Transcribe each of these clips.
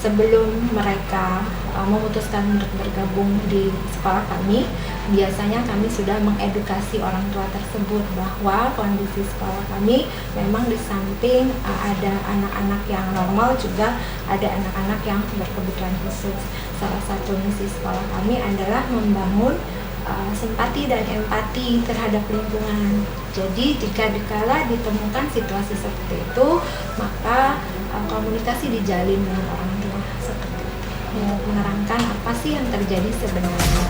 sebelum mereka memutuskan untuk bergabung di sekolah kami, biasanya kami sudah mengedukasi orang tua tersebut bahwa kondisi sekolah kami memang di samping ada anak-anak yang normal, juga ada anak-anak yang berkebutuhan khusus. Salah satu misi sekolah kami adalah membangun simpati dan empati terhadap lingkungan. Jadi jika dikala ditemukan situasi seperti itu, maka komunikasi dijalin dengan orang tua seperti itu, menerangkan apa sih yang terjadi sebenarnya.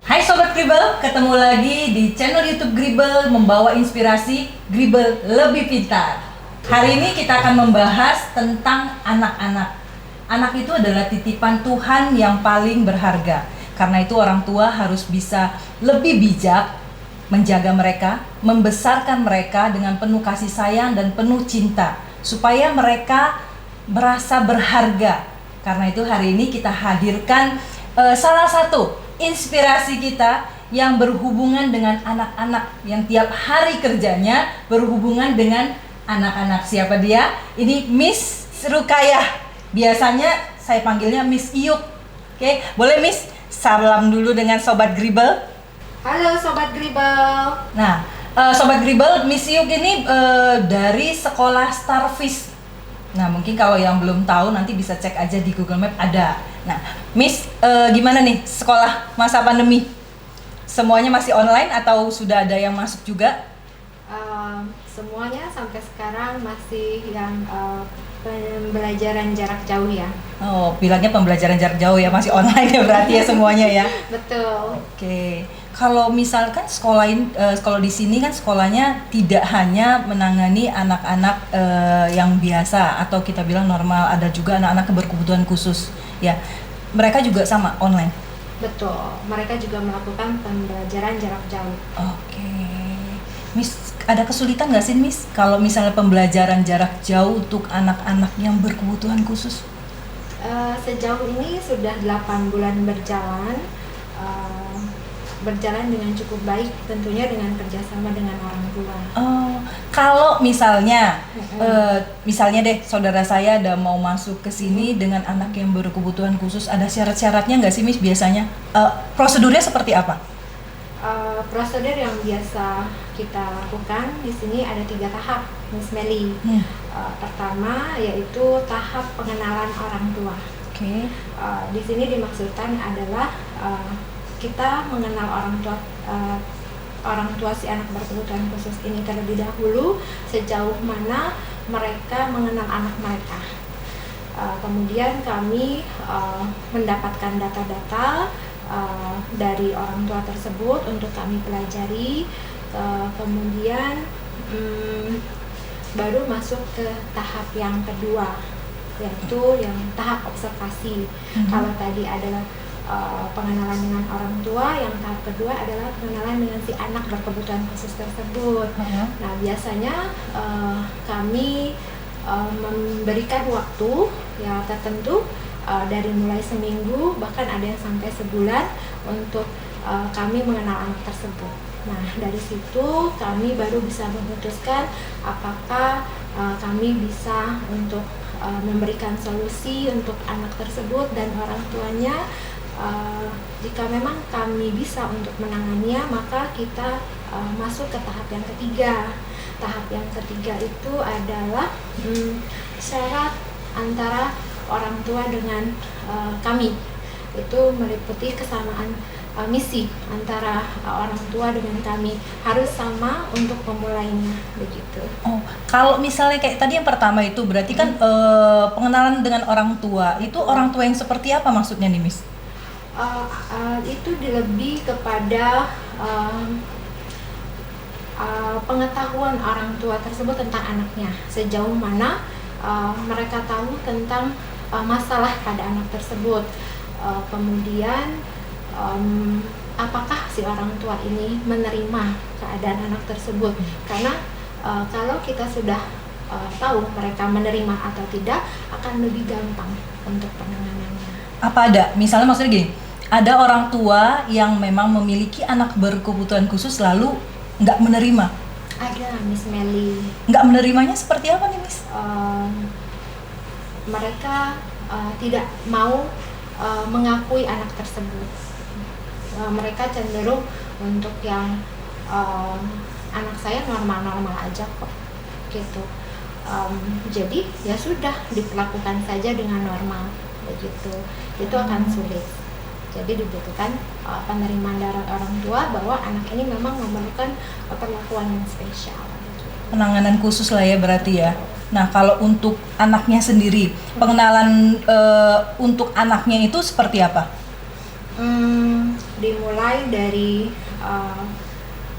Hai Sobat Gribble, ketemu lagi di channel YouTube Gribble, membawa inspirasi Gribble lebih pintar. Hari ini kita akan membahas tentang anak-anak. Anak itu adalah titipan Tuhan yang paling berharga. Karena itu orang tua harus bisa lebih bijak menjaga mereka, membesarkan mereka dengan penuh kasih sayang dan penuh cinta, supaya mereka merasa berharga. Karena itu hari ini kita hadirkan salah satu inspirasi kita yang berhubungan dengan anak-anak, yang tiap hari kerjanya berhubungan dengan anak-anak. Siapa dia? Ini Miss Rukayah. Biasanya saya panggilnya Miss Iyuk. Oke, boleh Miss salam dulu dengan Sobat Gribble? Halo Sobat Gribble. Nah, Sobat Gribble, Miss Iyuk ini dari sekolah Starfish. Nah, mungkin kalau yang belum tahu nanti bisa cek aja di Google Map ada. Nah, Miss gimana nih sekolah masa pandemi? Semuanya masih online atau sudah ada yang masuk juga? Semuanya sampai sekarang masih yang pembelajaran jarak jauh ya. Oh, bilangnya pembelajaran jarak jauh ya, masih online ya berarti ya semuanya ya. Betul. Oke. Kalau misalkan sekolah di sini kan sekolahnya tidak hanya menangani anak-anak yang biasa atau kita bilang normal, ada juga anak-anak berkebutuhan khusus ya. Mereka juga sama online. Betul. Mereka juga melakukan pembelajaran jarak jauh. Oke. Miss, ada kesulitan nggak sih Miss kalau misalnya pembelajaran jarak jauh untuk anak-anak yang berkebutuhan khusus? Sejauh ini sudah 8 bulan berjalan dengan cukup baik, tentunya dengan kerjasama dengan orang tua. Oh, kalau misalnya deh saudara saya ada mau masuk ke sini dengan anak yang berkebutuhan khusus, ada syarat-syaratnya nggak sih Miss biasanya? Prosedurnya seperti apa? Prosedur yang biasa kita lakukan di sini ada 3 tahap, Miss Meli. Pertama yaitu tahap pengenalan orang tua. Oke. Di sini dimaksudkan adalah kita mengenal orang tua si anak berkebutuhan khusus ini terlebih dahulu, sejauh mana mereka mengenal anak mereka. Kemudian kami mendapatkan data-data dari orang tua tersebut untuk kami pelajari, kemudian baru masuk ke tahap yang kedua, yaitu yang tahap observasi. Kalau tadi adalah pengenalan dengan orang tua, yang tahap kedua adalah pengenalan dengan si anak berkebutuhan khusus tersebut. Nah, biasanya kami memberikan waktu ya tertentu, dari mulai seminggu, bahkan ada yang sampai sebulan untuk kami mengenal anak tersebut. Nah, dari situ kami baru bisa memutuskan apakah kami bisa untuk memberikan solusi untuk anak tersebut dan orang tuanya. Jika memang kami bisa untuk menanganinya, maka kita masuk ke tahap yang ketiga. Tahap yang ketiga itu adalah syarat antara orang tua dengan kami. Itu meliputi kesamaan misi antara orang tua dengan kami, harus sama untuk memulainya, begitu. Oh, kalau misalnya kayak tadi yang pertama itu berarti kan pengenalan dengan orang tua, itu orang tua yang seperti apa maksudnya nih Miss? Itu lebih kepada pengetahuan orang tua tersebut tentang anaknya, sejauh mana mereka tahu tentang masalah pada anak tersebut, kemudian apakah si orang tua ini menerima keadaan anak tersebut. Karena kalau kita sudah tahu mereka menerima atau tidak, akan lebih gampang untuk penanganannya. Apa ada, misalnya maksudnya gini, ada orang tua yang memang memiliki anak berkebutuhan khusus lalu nggak menerima, Ada Miss Melly. Nggak menerimanya seperti apa nih Miss? Mereka tidak mau mengakui anak tersebut. Mereka cenderung untuk yang anak saya normal-normal aja kok, gitu. Jadi ya sudah, diperlakukan saja dengan normal, begitu. Itu akan sulit. Jadi dibutuhkan penerimaan dari orang tua bahwa anak ini memang memerlukan perlakuan yang spesial. Penanganan khusus lah ya berarti ya. Nah kalau untuk anaknya sendiri, pengenalan untuk anaknya itu seperti apa? Dimulai dari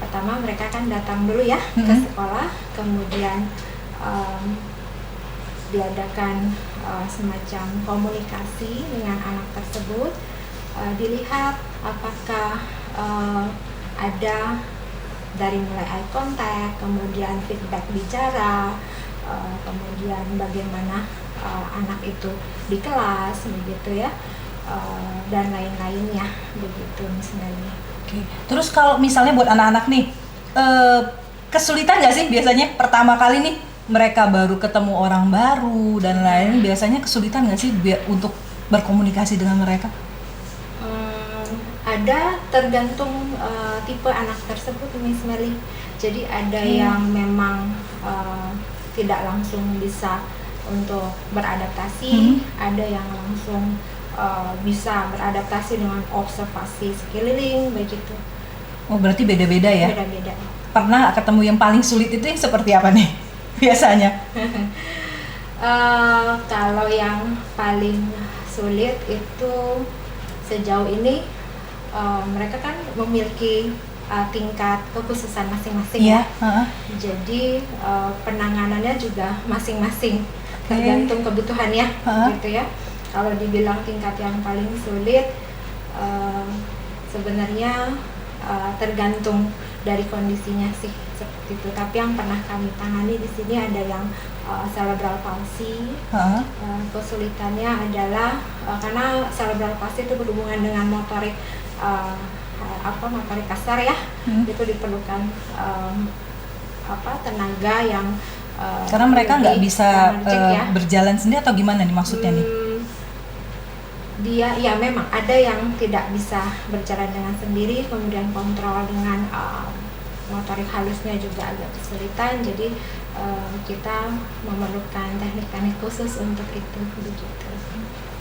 pertama mereka kan datang dulu ya ke sekolah, kemudian diadakan semacam komunikasi dengan anak tersebut. Dilihat apakah ada dari mulai eye contact, kemudian feedback bicara, kemudian bagaimana anak itu di kelas, begitu ya, dan lain-lainnya, begitu misalnya. Oke. Terus kalau misalnya buat anak-anak nih, kesulitan nggak sih biasanya pertama kali nih mereka baru ketemu orang baru dan lain, biasanya kesulitan nggak sih untuk berkomunikasi dengan mereka? Ada, tergantung tipe anak tersebut, Miss Melly. Jadi ada yang memang tidak langsung bisa untuk beradaptasi, ada yang langsung bisa beradaptasi dengan observasi sekeliling, begitu. Oh berarti beda-beda ya? Beda-beda. Pernah ketemu yang paling sulit itu yang seperti apa nih biasanya? Kalau yang paling sulit itu sejauh ini mereka kan memiliki tingkat kekhususan masing-masing ya. Jadi penanganannya juga masing-masing, tergantung kebutuhannya, gitu ya. Kalau dibilang tingkat yang paling sulit, sebenarnya tergantung dari kondisinya sih, seperti itu. Tapi yang pernah kami tangani di sini ada yang cerebral palsy. Kesulitannya adalah karena cerebral palsy itu berhubungan dengan motorik motorik kasar ya. Itu diperlukan tenaga yang karena mereka nggak bisa berjalan sendiri atau gimana nih maksudnya nih? Dia ya memang ada yang tidak bisa berjalan dengan sendiri, kemudian kontrol dengan motorik halusnya juga agak kesulitan. Jadi kita memerlukan teknik-teknik khusus untuk itu, begitu.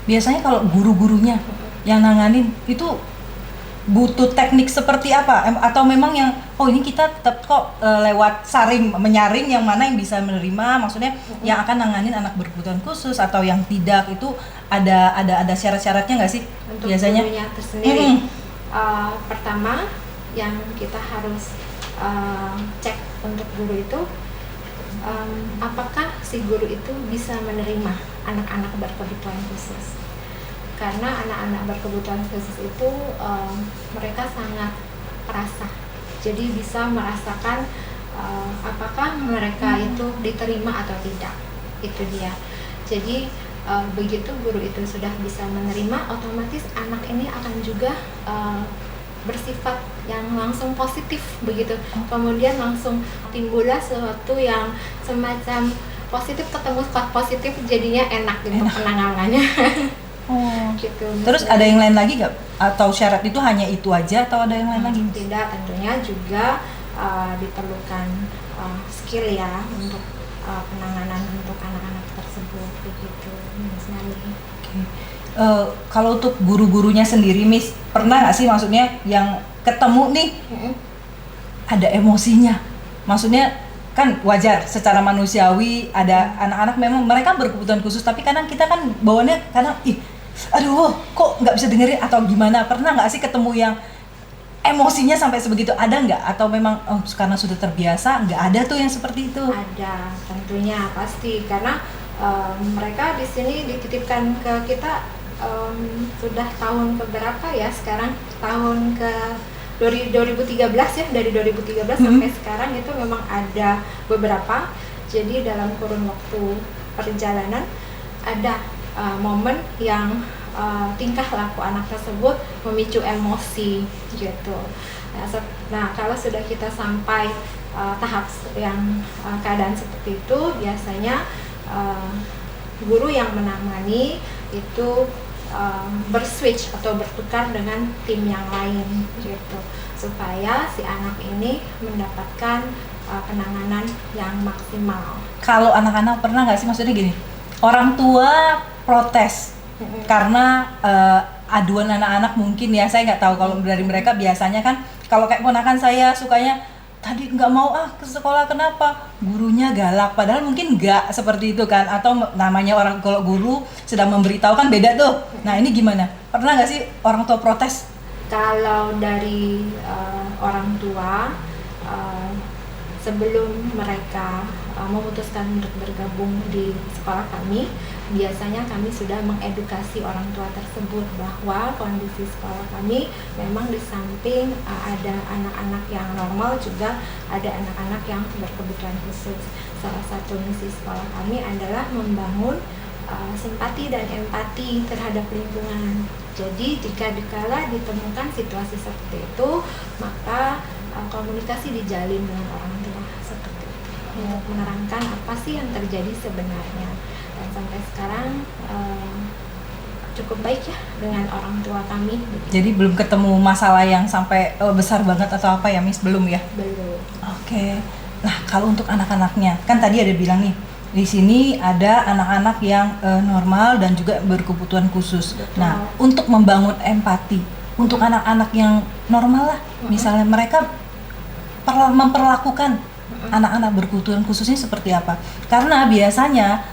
Biasanya kalau guru-gurunya yang nanganin itu butuh teknik seperti apa? Atau memang yang ini kita tetap kok lewat menyaring yang mana yang bisa menerima, maksudnya yang akan nanganin anak berkebutuhan khusus atau yang tidak, itu ada syarat-syaratnya nggak sih untuk biasanya? gurunya tersendiri. Pertama yang kita harus cek untuk guru itu, apakah si guru itu bisa menerima anak-anak berkebutuhan khusus. Karena anak-anak berkebutuhan khusus itu mereka sangat perasa, jadi bisa merasakan apakah mereka itu diterima atau tidak, itu dia. Jadi begitu guru itu sudah bisa menerima, otomatis anak ini akan juga bersifat yang langsung positif, begitu. Kemudian langsung timbullah sesuatu yang semacam positif ketemu positif, jadinya enak gitu penanganannya. Gitu. Terus ada yang lain lagi nggak? Atau syarat itu hanya itu aja atau ada yang lain lagi? Tidak, tentunya juga diperlukan skill ya untuk penanganan untuk anak-anak tersebut, begitu, Miss Nali. Kalau untuk guru-gurunya sendiri, Miss, pernah nggak sih maksudnya yang ketemu nih ada emosinya? Maksudnya kan wajar secara manusiawi, ada anak-anak memang mereka berkebutuhan khusus, tapi kadang kita kan bawaannya kadang aduh kok nggak bisa dengerin atau gimana. Pernah nggak sih ketemu yang emosinya sampai sebegitu? Ada nggak? Atau memang karena sudah terbiasa nggak ada tuh yang seperti itu? Ada, tentunya pasti, karena mereka di sini dititipkan ke kita sudah tahun keberapa ya sekarang, tahun ke 2013 ya, dari 2013 sampai sekarang itu memang ada beberapa. Jadi dalam kurun waktu perjalanan ada momen yang tingkah laku anak tersebut memicu emosi gitu. Nah, kalau sudah kita sampai tahap yang keadaan seperti itu, biasanya guru yang menangani itu berswitch atau bertukar dengan tim yang lain gitu, supaya si anak ini mendapatkan penanganan yang maksimal. Kalau anak-anak pernah nggak sih, maksudnya gini, orang tua protes karena aduan anak-anak mungkin ya, saya nggak tahu kalau dari mereka. Biasanya kan kalau kayak ponakan saya sukanya tadi nggak mau ke sekolah, kenapa? Gurunya galak, padahal mungkin nggak seperti itu kan, atau namanya orang, kalau guru sedang memberitahu kan beda tuh. Nah ini gimana? Pernah nggak sih orang tua protes? Kalau dari orang tua, sebelum mereka memutuskan untuk bergabung di sekolah kami, biasanya kami sudah mengedukasi orang tua tersebut bahwa kondisi sekolah kami memang di samping ada anak-anak yang normal, juga ada anak-anak yang berkebutuhan khusus. Salah satu misi sekolah kami adalah membangun simpati dan empati terhadap lingkungan. Jadi jika dikala ditemukan situasi seperti itu, maka komunikasi dijalin dengan orang tua seperti itu, untuk menerangkan apa sih yang terjadi sebenarnya. Dan sampai sekarang cukup baik ya dengan orang tua kami. Jadi belum ketemu masalah yang sampai besar banget atau apa ya, Miss? Belum ya? Belum. Oke. Nah kalau untuk anak-anaknya, kan tadi ada bilang nih, di sini ada anak-anak yang normal dan juga berkebutuhan khusus. Betul. Nah untuk membangun empati untuk anak-anak yang normal lah, misalnya mereka memperlakukan anak-anak berkebutuhan khususnya seperti apa? Karena biasanya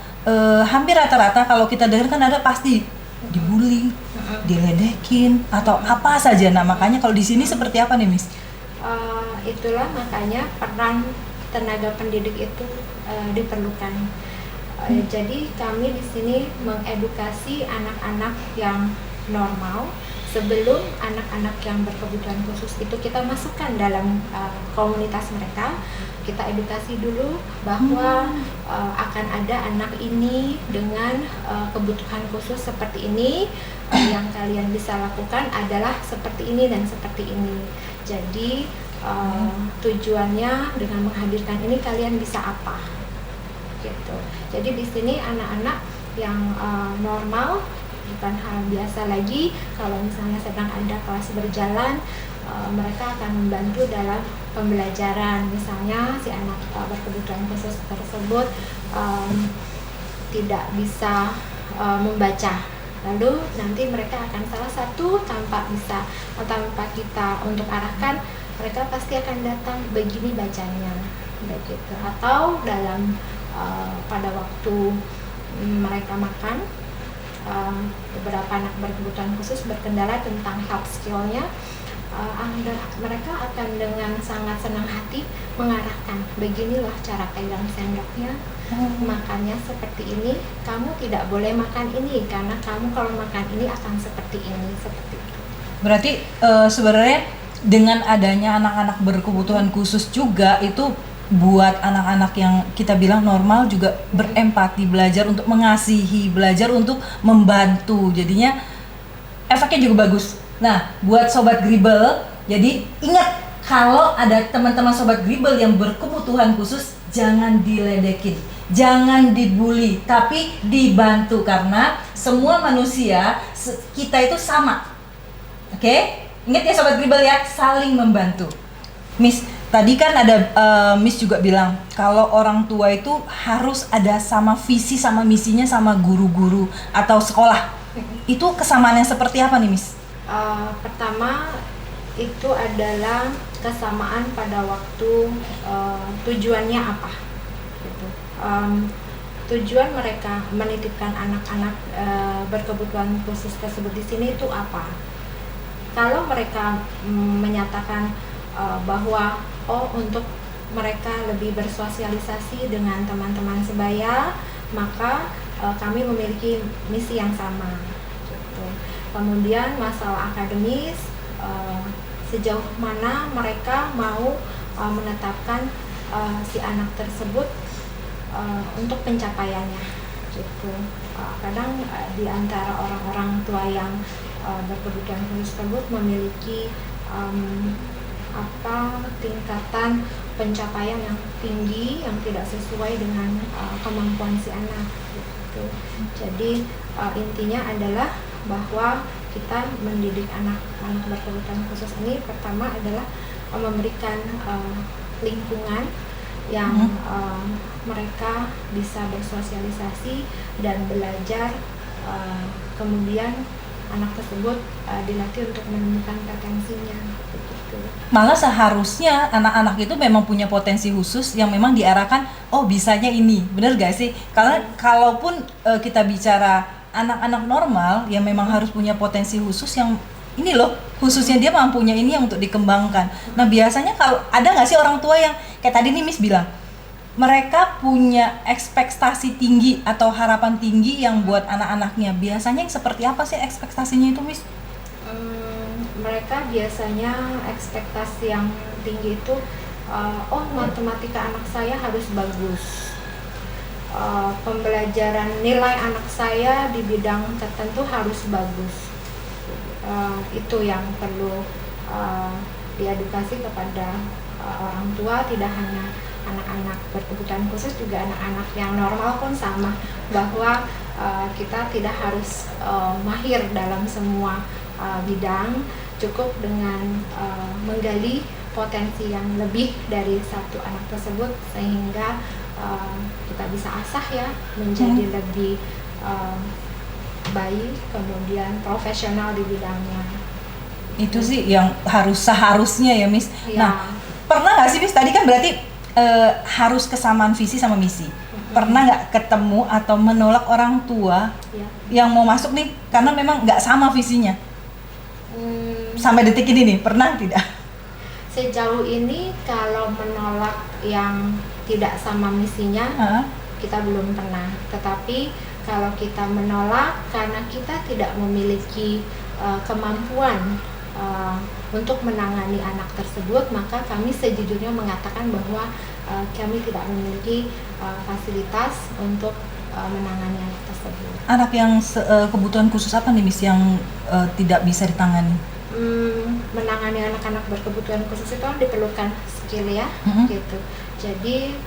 hampir rata-rata kalau kita dengar kan ada pasti dibully, diledekin atau apa saja. Nah makanya kalau di sini seperti apa nih, Miss? Itulah makanya peran tenaga pendidik itu diperlukan. Jadi kami di sini mengedukasi anak-anak yang normal sebelum anak-anak yang berkebutuhan khusus itu kita masukkan dalam komunitas mereka. Kita edukasi dulu bahwa akan ada anak ini dengan kebutuhan khusus seperti ini, yang kalian bisa lakukan adalah seperti ini dan seperti ini. Jadi tujuannya dengan menghadirkan ini kalian bisa apa gitu. Jadi di sini anak-anak yang normal, bukan hal biasa lagi. Kalau misalnya sedang ada kelas berjalan, mereka akan membantu dalam pembelajaran. Misalnya si anak berkebutuhan khusus tersebut tidak bisa membaca, lalu nanti mereka akan salah satu tanpa kita untuk arahkan, mereka pasti akan datang, begini bacanya, begitu. Atau dalam pada waktu mereka makan, beberapa anak berkebutuhan khusus berkendala tentang health skill-nya, mereka akan dengan sangat senang hati mengarahkan, beginilah cara pegang sendoknya, makannya seperti ini, kamu tidak boleh makan ini karena kamu kalau makan ini akan seperti ini, seperti itu. Berarti sebenarnya dengan adanya anak-anak berkebutuhan khusus juga itu buat anak-anak yang kita bilang normal juga berempati, belajar untuk mengasihi, belajar untuk membantu, jadinya efeknya juga bagus. Nah buat Sobat Gribble, jadi ingat kalau ada teman-teman Sobat Gribble yang berkebutuhan khusus, jangan diledekin, jangan dibully, tapi dibantu, karena semua manusia kita itu sama. Oke? Ingat ya Sobat Gribble ya, saling membantu. Miss, tadi kan ada Miss juga bilang kalau orang tua itu harus ada sama visi sama misinya sama guru-guru atau sekolah. Itu kesamaan yang seperti apa nih, Miss? Pertama itu adalah kesamaan pada waktu tujuannya apa gitu. Tujuan mereka menitipkan anak-anak berkebutuhan khusus tersebut di sini itu apa? Kalau mereka menyatakan bahwa untuk mereka lebih bersosialisasi dengan teman-teman sebaya, maka kami memiliki misi yang sama gitu. Kemudian masalah akademis, sejauh mana mereka mau menetapkan si anak tersebut untuk pencapaiannya gitu. Kadang di antara orang-orang tua yang berkebutuhan khusus tersebut memiliki apa tingkatan pencapaian yang tinggi yang tidak sesuai dengan kemampuan si anak gitu. Jadi intinya adalah bahwa kita mendidik anak-anak berkebutuhan khusus ini pertama adalah memberikan lingkungan yang mereka bisa bersosialisasi dan belajar, kemudian anak tersebut dilatih untuk menemukan potensinya begitu. Malah seharusnya anak-anak itu memang punya potensi khusus yang memang diarahkan, oh bisanya ini, bener gak sih? Karena kalaupun kita bicara anak-anak normal yang memang harus punya potensi khusus yang ini loh, khususnya dia mampunya ini yang untuk dikembangkan. Nah biasanya kalau ada nggak sih orang tua yang kayak tadi nih Miss bilang, mereka punya ekspektasi tinggi atau harapan tinggi yang buat anak-anaknya. Biasanya yang seperti apa sih ekspektasinya itu Miss? Mereka biasanya ekspektasi yang tinggi itu, oh matematika anak saya harus bagus. Pembelajaran nilai anak saya di bidang tertentu harus bagus. Itu yang perlu diedukasi kepada orang tua, tidak hanya anak-anak berkebutuhan khusus, juga anak-anak yang normal pun sama, bahwa kita tidak harus mahir dalam semua bidang, cukup dengan menggali potensi yang lebih dari satu anak tersebut sehingga kita bisa asah ya menjadi lebih baik, kemudian profesional di bidangnya. Itu sih yang seharusnya ya Miss. Ya. Nah, pernah nggak sih Miss, tadi kan berarti harus kesamaan visi sama misi. Pernah nggak ketemu atau menolak orang tua yang mau masuk nih karena memang nggak sama visinya? Sampai detik ini nih, pernah tidak? Sejauh ini kalau menolak yang tidak sama misinya, kita belum pernah. Tetapi kalau kita menolak karena kita tidak memiliki kemampuan untuk menangani anak tersebut, maka kami sejujurnya mengatakan bahwa kami tidak memiliki fasilitas untuk menangani anak tersebut. Anak yang kebutuhan khusus apa nih Miss yang tidak bisa ditangani? Menangani anak-anak berkebutuhan khusus itu diperlukan skill ya, gitu. Jadi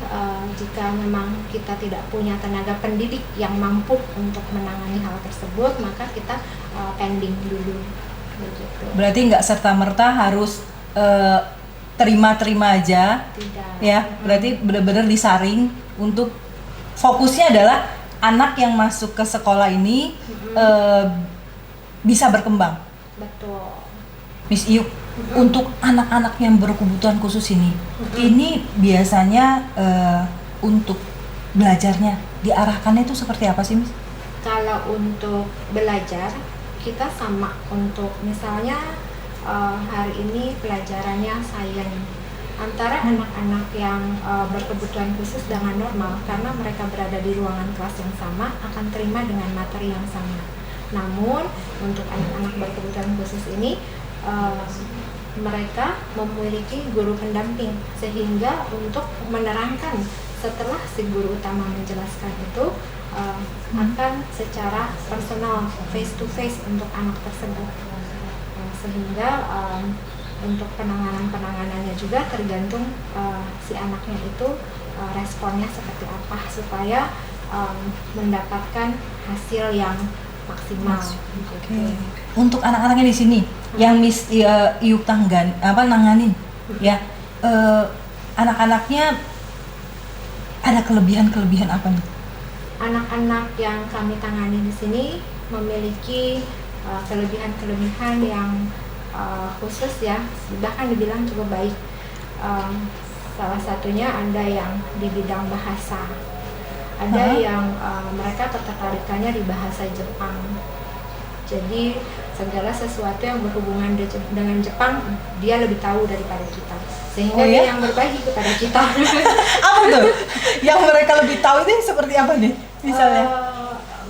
jika memang kita tidak punya tenaga pendidik yang mampu untuk menangani hal tersebut, maka kita pending dulu. Begitu. Berarti nggak serta-merta harus terima-terima aja. Tidak. Ya, berarti benar-benar disaring untuk fokusnya adalah anak yang masuk ke sekolah ini bisa berkembang. Betul. Miss Iyuk, untuk anak-anak yang berkebutuhan khusus ini biasanya untuk belajarnya diarahkannya itu seperti apa sih Miss? Kalau untuk belajar kita sama, untuk misalnya hari ini pelajarannya sains, antara anak-anak yang berkebutuhan khusus dengan normal, karena mereka berada di ruangan kelas yang sama akan terima dengan materi yang sama. Namun untuk anak-anak berkebutuhan khusus ini mereka memiliki guru pendamping, sehingga untuk menerangkan setelah si guru utama menjelaskan itu akan secara personal, face to face untuk anak tersebut, sehingga untuk penanganannya juga tergantung si anaknya itu responnya seperti apa, supaya mendapatkan hasil yang maksimal. Okay. Untuk anak-anaknya di sini yang Miss Iyuk nanganin ya, anak-anaknya ada kelebihan apa nih? Anak-anak yang kami tangani di sini memiliki kelebihan-kelebihan yang khusus ya, bahkan dibilang cukup baik. Salah satunya ada yang di bidang bahasa, ada yang mereka ketertarikannya di bahasa Jepang. Jadi segala sesuatu yang berhubungan dengan Jepang dia lebih tahu daripada kita, sehingga dia yang berbagi kepada kita. Apa tuh? Yang mereka lebih tahu itu seperti apa nih? Misalnya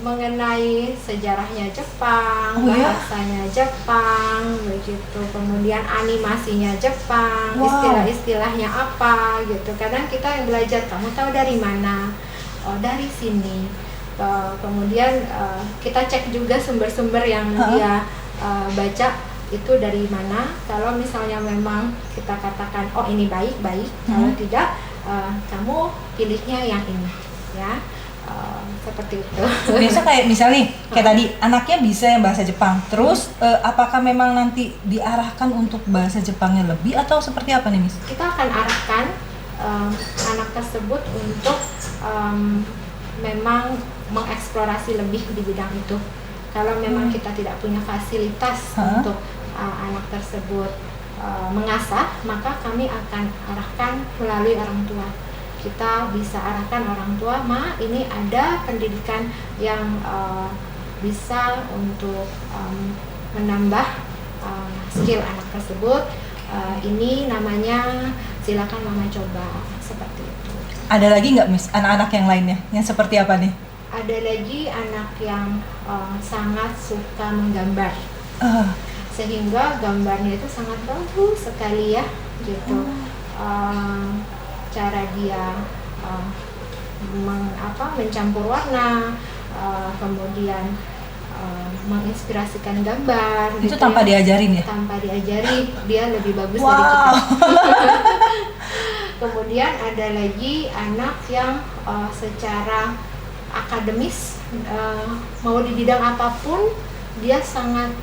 mengenai sejarahnya Jepang, bahasanya Jepang, begitu. Kemudian animasinya Jepang, istilah-istilahnya apa gitu. Kadang kita yang belajar, kamu tahu dari mana? Oh, dari sini. Kemudian kita cek juga sumber-sumber yang dia baca, itu dari mana. Kalau misalnya memang kita katakan oh ini baik, kalau tidak kamu pilihnya yang ini ya. Seperti itu. Biasa kayak misalnya kayak tadi anaknya bisa yang bahasa Jepang. Terus apakah memang nanti diarahkan untuk bahasa Jepangnya lebih atau seperti apa nih, Miss? Kita akan arahkan anak tersebut untuk memang mengeksplorasi lebih di bidang itu. Kalau memang kita tidak punya fasilitas untuk anak tersebut mengasah, maka kami akan arahkan melalui orang tua. Kita bisa arahkan orang tua, ini ada pendidikan yang bisa untuk menambah skill anak tersebut. Ini namanya silakan mama coba, seperti itu. Ada lagi nggak, Miss, anak-anak yang lainnya yang seperti apa nih? Ada lagi anak yang sangat suka menggambar, sehingga gambarnya itu sangat bagus sekali ya, gitu. Cara dia mencampur warna, kemudian menginspirasikan gambar. Itu gitu tanpa ya. diajarin ya? Tanpa diajari, dia lebih bagus Wow. dari kita. Kemudian ada lagi anak yang secara akademis, mau di bidang apapun dia sangat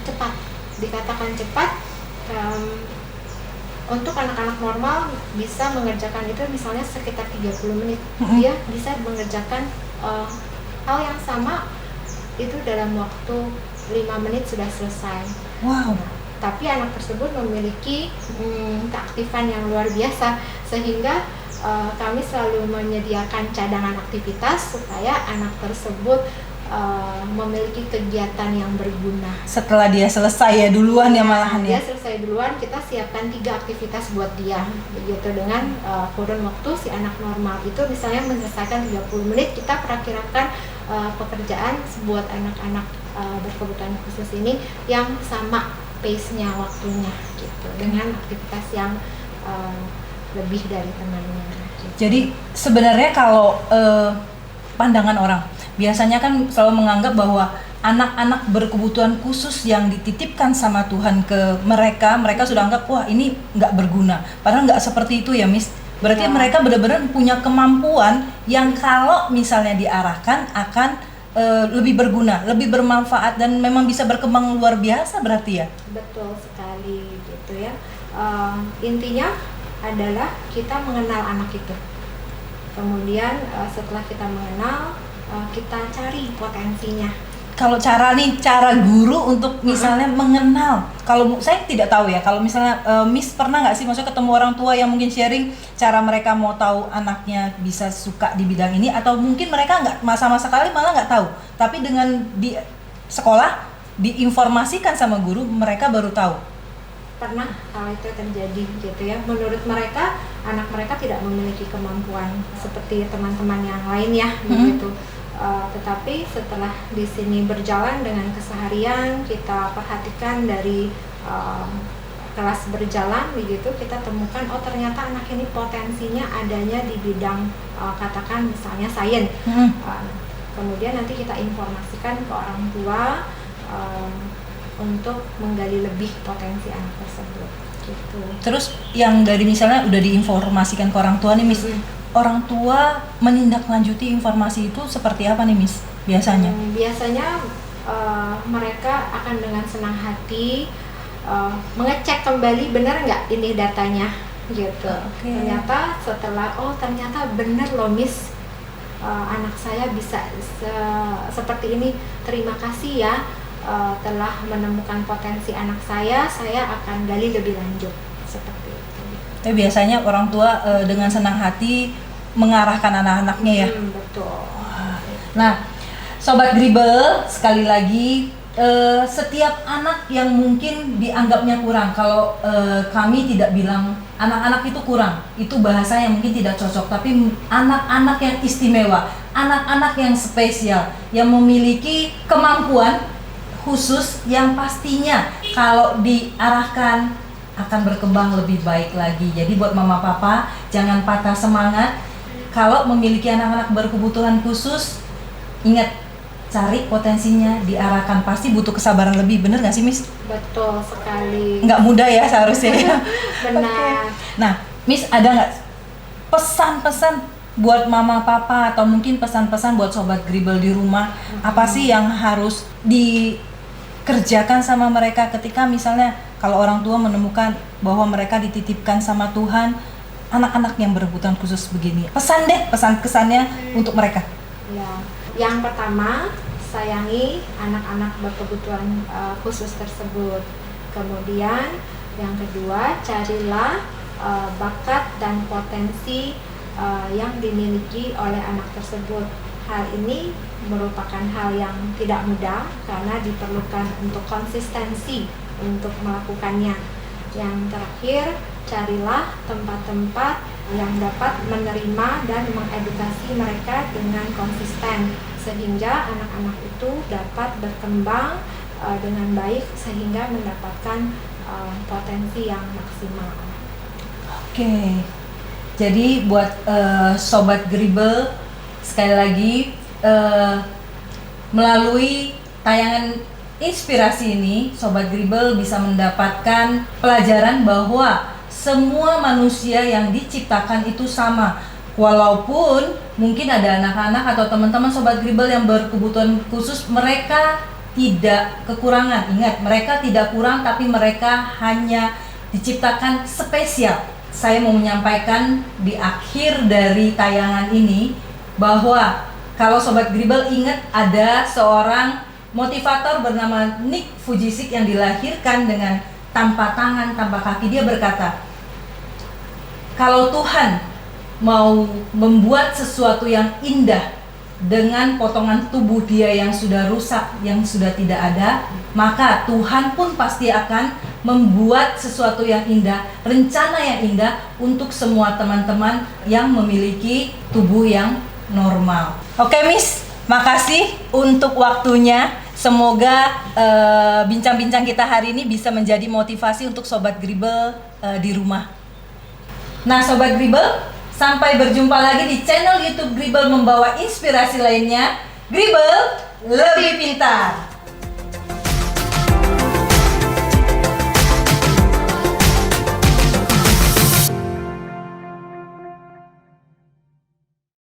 cepat. Dikatakan cepat, untuk anak-anak normal bisa mengerjakan itu misalnya sekitar 30 menit. Dia bisa mengerjakan hal yang sama itu dalam waktu 5 menit sudah selesai. Wow. Tapi anak tersebut memiliki keaktifan yang luar biasa, sehingga kami selalu menyediakan cadangan aktivitas supaya anak tersebut memiliki kegiatan yang berguna. Setelah dia selesai ya duluan ya malahan ya? Dia selesai duluan, kita siapkan 3 aktivitas buat dia. Begitu dengan kurun waktu si anak normal itu misalnya menyelesaikan 30 menit, kita perakirakan pekerjaan buat anak-anak berkebutuhan khusus ini yang sama pace-nya, waktunya gitu, dengan aktivitas yang lebih dari temannya gitu. Jadi sebenarnya kalau pandangan orang biasanya kan selalu menganggap bahwa anak-anak berkebutuhan khusus yang dititipkan sama Tuhan ke mereka sudah anggap wah ini nggak berguna. Padahal nggak seperti itu ya, Miss. Berarti mereka benar-benar punya kemampuan yang kalau misalnya diarahkan akan lebih berguna, lebih bermanfaat dan memang bisa berkembang luar biasa berarti ya. Betul sekali gitu ya. Intinya adalah kita mengenal anak itu. Kemudian setelah kita mengenal, kita cari potensinya. Kalau cara guru untuk misalnya mengenal, kalau saya tidak tahu ya, kalau misalnya Miss pernah nggak sih maksudnya ketemu orang tua yang mungkin sharing cara mereka mau tahu anaknya bisa suka di bidang ini, atau mungkin mereka nggak sama sekali malah nggak tahu, tapi dengan di sekolah diinformasikan sama guru mereka baru tahu. Pernah hal itu terjadi gitu ya. Menurut mereka, anak mereka tidak memiliki kemampuan seperti teman-teman yang lain ya, begitu. Tetapi setelah di sini berjalan dengan keseharian, kita perhatikan dari kelas berjalan begitu, kita temukan oh ternyata anak ini potensinya adanya di bidang katakan misalnya sains. Kemudian nanti kita informasikan ke orang tua untuk menggali lebih potensi anak tersebut gitu. Terus yang dari misalnya udah diinformasikan ke orang tua nih, Miss, orang tua menindaklanjuti informasi itu seperti apa nih, Miss, biasanya? Biasanya mereka akan dengan senang hati mengecek kembali benar nggak ini datanya gitu. Ternyata setelah ternyata benar loh, Miss, anak saya bisa seperti ini, terima kasih ya telah menemukan potensi anak saya akan gali lebih lanjut, seperti itu. Tapi biasanya orang tua dengan senang hati mengarahkan anak-anaknya ya. Betul. Nah, Sobat Gribble, sekali lagi setiap anak yang mungkin dianggapnya kurang, kalau kami tidak bilang anak-anak itu kurang, itu bahasa yang mungkin tidak cocok, tapi anak-anak yang istimewa, anak-anak yang spesial, yang memiliki kemampuan khusus yang pastinya kalau diarahkan akan berkembang lebih baik lagi. Jadi buat mama papa jangan patah semangat. Kalau memiliki anak-anak berkebutuhan khusus, ingat cari potensinya, diarahkan. Pasti butuh kesabaran lebih, bener nggak sih Miss? Betul sekali. Nggak mudah ya seharusnya. Benar. Nah, Miss ada nggak pesan-pesan buat mama papa atau mungkin pesan-pesan buat sobat Gribble di rumah? Apa sih yang harus dikerjakan sama mereka ketika misalnya kalau orang tua menemukan bahwa mereka dititipkan sama Tuhan anak-anak yang berkebutuhan khusus begini? Pesan deh, pesan kesannya untuk mereka. Ya, yang pertama, sayangi anak-anak berkebutuhan khusus tersebut. Kemudian yang kedua, carilah bakat dan potensi yang dimiliki oleh anak tersebut. Hal ini merupakan hal yang tidak mudah karena diperlukan untuk konsistensi untuk melakukannya. Yang terakhir, carilah tempat-tempat yang dapat menerima dan mengedukasi mereka dengan konsisten sehingga anak-anak itu dapat berkembang dengan baik sehingga mendapatkan potensi yang maksimal. Oke. Jadi buat sobat Gribble, sekali lagi melalui tayangan inspirasi ini, sobat Gribble bisa mendapatkan pelajaran bahwa semua manusia yang diciptakan itu sama. Walaupun mungkin ada anak-anak atau teman-teman sobat Gribble yang berkebutuhan khusus, mereka tidak kekurangan. Ingat, mereka tidak kurang, tapi mereka hanya diciptakan spesial. Saya mau menyampaikan di akhir dari tayangan ini bahwa kalau sobat Gribble ingat, ada seorang motivator bernama Nick Vujicic yang dilahirkan dengan tanpa tangan, tanpa kaki. Dia berkata, kalau Tuhan mau membuat sesuatu yang indah dengan potongan tubuh dia yang sudah rusak, yang sudah tidak ada, maka Tuhan pun pasti akan membuat sesuatu yang indah, rencana yang indah untuk semua teman-teman yang memiliki tubuh yang normal. Oke Miss, makasih untuk waktunya. Semoga bincang-bincang kita hari ini bisa menjadi motivasi untuk sobat Gribble di rumah. Nah sobat Gribble, sampai berjumpa lagi di channel YouTube Gribble membawa inspirasi lainnya. Gribble lebih pintar.